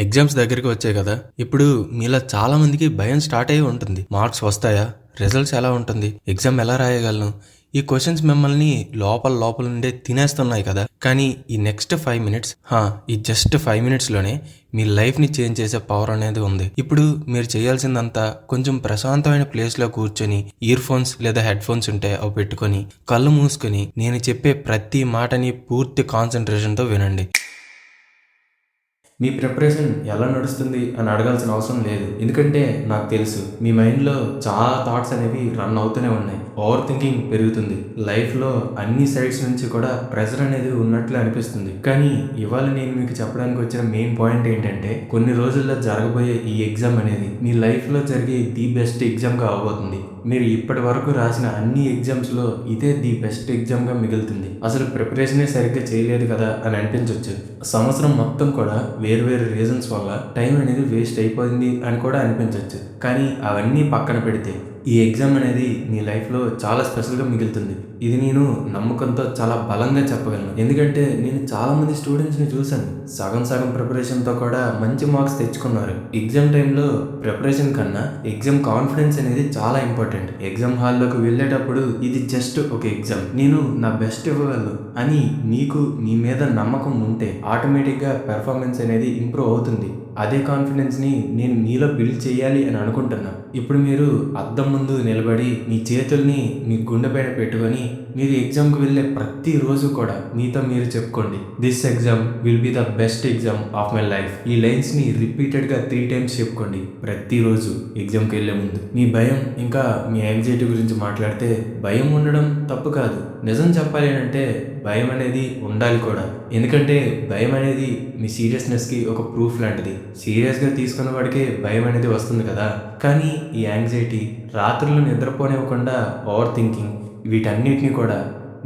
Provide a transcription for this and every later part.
Exams దగ్గరికి వచ్చాయి కదా! ఇప్పుడు మీలో చాలా మందికి భయం స్టార్ట్ అయ్యి ఉంటుంది. మార్క్స్ వస్తాయా? రిజల్ట్స్ ఎలా ఉంటుంది? ఎగ్జామ్ ఎలా రాయగలను? ఈ క్వెషన్స్ మిమ్మల్ని లోపల లోపల నుండే తినేస్తున్నాయి కదా! కానీ ఈ నెక్స్ట్ 5 మినిట్స్ ఈ జస్ట్ 5 మినిట్స్‌లోనే మీ లైఫ్‌ని చేంజ్ చేసే పవర్ అనేది ఉంది. ఇప్పుడు మీరు చేయాల్సిందంతా కొంచెం ప్రశాంతమైన ప్లేస్‌లో కూర్చొని ఇయర్ ఫోన్స్ లేదా హెడ్ ఫోన్స్ ఉంటే అవి పెట్టుకొని కళ్ళు మూసుకొని నేను చెప్పే ప్రతి మాటని పూర్తి కాన్సంట్రేషన్‌తో వినండి. మీ ప్రిపరేషన్ ఎలా నడుస్తుంది అని అడగాల్సిన అవసరం లేదు. ఎందుకంటే నాకు తెలుసు మీ మైండ్‌లో చాలా థాట్స్ అనేవి రన్ అవుతూనే ఉన్నాయి. ఓవర్ థింకింగ్ పెరుగుతుంది. లైఫ్‌లో అన్ని సైడ్స్ నుంచి కూడా ప్రెషర్ అనేది ఉన్నట్లు అనిపిస్తుంది. కానీ ఇవాళ నేను మీకు చెప్పడానికి వచ్చిన మెయిన్ పాయింట్ ఏంటంటే కొన్ని రోజుల్లో జరగబోయే ఈ ఎగ్జామ్ అనేది మీ లైఫ్‌లో జరిగే ది బెస్ట్ ఎగ్జామ్‌గా అవ్వబోతుంది. మీరు ఇప్పటి వరకు రాసిన అన్ని ఎగ్జామ్స్‌లో ఇదే ది బెస్ట్ ఎగ్జామ్‌గా మిగులుతుంది. అసలు ప్రిపరేషనే సరిగ్గా చేయలేదు కదా అని అనిపించొచ్చు. సంవత్సరం మొత్తం కూడా వేరు రీజన్స్ వల్ల టైం అనేది వేస్ట్ అయిపోయింది అని కూడా అనిపించవచ్చు. కానీ అవన్నీ పక్కన పెడితే ఈ ఎగ్జామ్ అనేది మీ లైఫ్లో చాలా స్పెషల్గా మిగులుతుంది. ఇది నేను నమ్మకంతో చాలా బలంగా చెప్పగలను. ఎందుకంటే నేను చాలామంది స్టూడెంట్స్ని చూశాను. సగం ప్రిపరేషన్తో కూడా మంచి మార్క్స్ తెచ్చుకున్నారు. ఎగ్జామ్ టైంలో ప్రిపరేషన్ కన్నా ఎగ్జామ్ కాన్ఫిడెన్స్ అనేది చాలా ఇంపార్టెంట్. ఎగ్జామ్ హాల్లోకి వెళ్ళేటప్పుడు ఇది జస్ట్ ఒక ఎగ్జామ్, నేను నా బెస్ట్ ఇవ్వగలను అని మీకు మీ మీద నమ్మకం ఉంటే ఆటోమేటిక్గా పెర్ఫార్మెన్స్ అనేది ఇంప్రూవ్ అవుతుంది. అదే కాన్ఫిడెన్స్ని నేను మీలో బిల్డ్ చేయాలి అని అనుకుంటున్నా. ఇప్పుడు మీరు అద్దం ముందు నిలబడి మీ చేతుల్ని మీ గుండె పైన పెట్టుకొని మీరు ఎగ్జామ్కి వెళ్ళే ప్రతిరోజు కూడా మీతో మీరు చెప్పుకోండి, this exam will be the best exam of my life. ఈ లైన్స్ని రిపీటెడ్గా 3 times చెప్పుకోండి ప్రతిరోజు ఎగ్జామ్కి వెళ్ళే ముందు. మీ భయం ఇంకా మీ యాంగ్జైటీ గురించి మాట్లాడితే భయం ఉండడం తప్పు కాదు. నిజం చెప్పాలి అంటే భయం అనేది ఉండాలి కూడా. ఎందుకంటే భయం అనేది మీ సీరియస్నెస్కి ఒక ప్రూఫ్ లాంటిది. సీరియస్గా తీసుకున్న వాడికే భయం అనేది వస్తుంది కదా. కానీ ఈ యాంగ్జైటీ, రాత్రులు నిద్రపోనివ్వకుండా ఓవర్ థింకింగ్, వీటన్నిటిని కూడా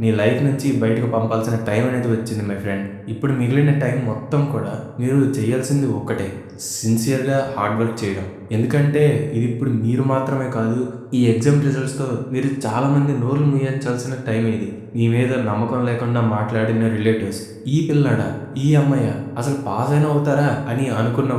నీ లైఫ్ నుంచి బయటకు పంపాల్సిన టైం అనేది వచ్చింది మై ఫ్రెండ్. ఇప్పుడు మిగిలిన టైం మొత్తం కూడా మీరు చేయాల్సింది ఒక్కటే, సిన్సియర్గా హార్డ్ వర్క్ చేయడం. ఎందుకంటే ఇది ఇప్పుడు మీరు మాత్రమే కాదు, ఈ ఎగ్జామ్ రిజల్ట్స్తో మీరు చాలామంది నోర్లు మూయించాల్సిన టైం ఇది. మీ మీద నమ్మకం లేకుండా మాట్లాడిన రిలేటివ్స్, ఈ పిల్లాడా ఈ అమ్మాయ అసలు పాస్ అయినా అవుతారా అని అనుకున్న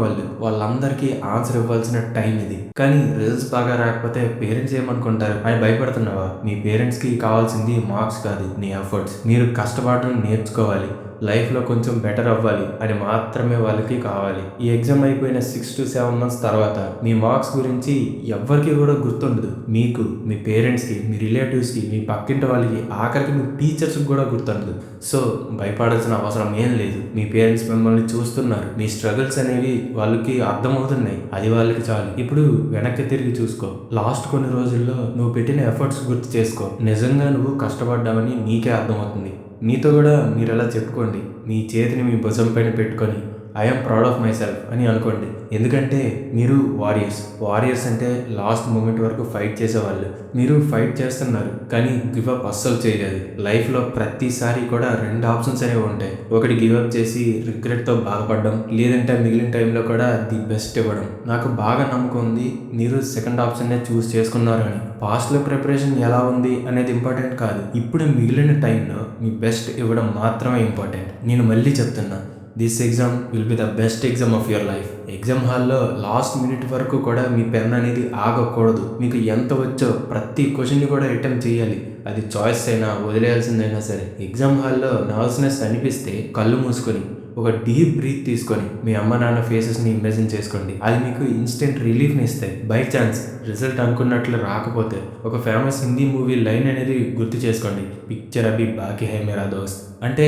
వాళ్ళందరికీ ఆన్సర్ ఇవ్వాల్సిన టైం ఇది. కానీ రిజల్ట్స్ బాగా రాకపోతే పేరెంట్స్ ఏమనుకుంటారు అని భయపడుతున్నావా? మీ పేరెంట్స్కి కావాల్సింది మార్క్స్ కాదు, నీ ఎఫర్ట్స్. మీరు కష్టపడడం నేర్చుకోవాలి, లైఫ్లో కొంచెం బెటర్ అవ్వాలి అని మాత్రమే వాళ్ళకి కావాలి. ఈ ఎగ్జామ్ అయిపోయిన 6 to 7 months తర్వాత మీ మార్క్స్ గురించి ఎవ్వరికి కూడా గుర్తుండదు. మీకు, మీ పేరెంట్స్కి, మీ రిలేటివ్స్కి, మీ పక్కింటి వాళ్ళకి, ఆఖరికి మీ టీచర్స్కి కూడా గుర్తుండదు. సో భయపడాల్సిన అవసరం ఏం లేదు. మీ పేరెంట్స్ మిమ్మల్ని చూస్తున్నారు, మీ స్ట్రగుల్స్ అనేవి వాళ్ళకి అర్థమవుతున్నాయి, అది వాళ్ళకి చాలు. ఇప్పుడు వెనక్కి తిరిగి చూసుకో. లాస్ట్ కొన్ని రోజుల్లో నువ్వు పెట్టిన ఎఫర్ట్స్ గుర్తు చేసుకో. నిజంగా నువ్వు కష్టపడ్డావని నీకే అర్థమవుతుంది. మీతో కూడా మీరు ఎలా చెప్పుకోండి, మీ చేతిని మీ భుజం పైన పెట్టుకొని I'm proud of my self అని అనుకోండి. ఎందుకంటే మీరు వారియర్స్ అంటే లాస్ట్ మూమెంట్ వరకు ఫైట్ చేసేవాళ్ళు. మీరు ఫైట్ చేస్తున్నారు కానీ గివ్ అప్ అస్సలు చేయలేదు. లైఫ్లో ప్రతిసారి కూడా 2 ఆప్షన్స్ అనేవి ఉంటాయి. ఒకటి గివ్ అప్ చేసి రిగ్రెట్తో బాధపడడం, లేదంటే మిగిలిన టైంలో కూడా ది బెస్ట్ ఇవ్వడం. నాకు బాగా నమ్మకం ఉంది మీరు సెకండ్ ఆప్షన్నే చూస్ చేసుకున్నారు అని. పాస్ట్లో ప్రిపరేషన్ ఎలా ఉంది అనేది ఇంపార్టెంట్ కాదు, ఇప్పుడు మిగిలిన టైంలో మీ బెస్ట్ ఇవ్వడం మాత్రమే ఇంపార్టెంట్. నేను మళ్ళీ చెప్తున్నా, this exam will be the best exam of your life. Exam హాల్లో లాస్ట్ మినిట్ వరకు కూడా మీ పెన్ అనేది ఆగకూడదు. మీకు ఎంత వచ్చో ప్రతి క్వశ్చన్ని కూడా అటెంప్ట్ చేయాలి. అది చాయిస్ అయినా వదిలేయాల్సిందైనా సరే. ఎగ్జామ్ హాల్లో నర్వస్నెస్ అనిపిస్తే కళ్ళు మూసుకొని ఒక డీప్ బ్రీత్ తీసుకొని మీ అమ్మ నాన్న ఫేసెస్ని ఇమాజిన్ చేసుకోండి. అది మీకు ఇన్స్టెంట్ రిలీఫ్ని ఇస్తాయి. బై ఛాన్స్ రిజల్ట్ అనుకున్నట్లు రాకపోతే ఒక ఫేమస్ హిందీ మూవీ లైన్ అనేది గుర్తు చేసుకోండి, పిక్చర్ అభి బాకీ హై మేరా దోస్త్. అంటే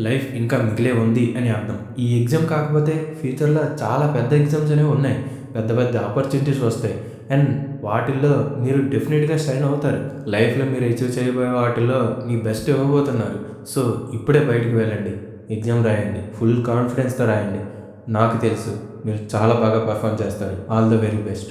లైఫ్ ఇంకా మిగిలే ఉంది అని అర్థం. ఈ ఎగ్జామ్ కాకపోతే ఫ్యూచర్లో చాలా పెద్ద ఎగ్జామ్స్ అనేవి ఉన్నాయి, పెద్ద ఆపర్చునిటీస్ వస్తాయి. అండ్ వాటిల్లో మీరు డెఫినెట్గా షైన్ అవుతారు. లైఫ్లో మీరు అచీవ్ చేయబోయే వాటిల్లో మీ బెస్ట్ ఇవ్వబోతున్నారు. సో ఇప్పుడే బయటకు వెళ్ళండి, ఎగ్జామ్ రాయండి, ఫుల్ కాన్ఫిడెన్స్తో రాయండి. నాకు తెలుసు మీరు చాలా బాగా పర్ఫామ్ చేస్తారు. All the very best.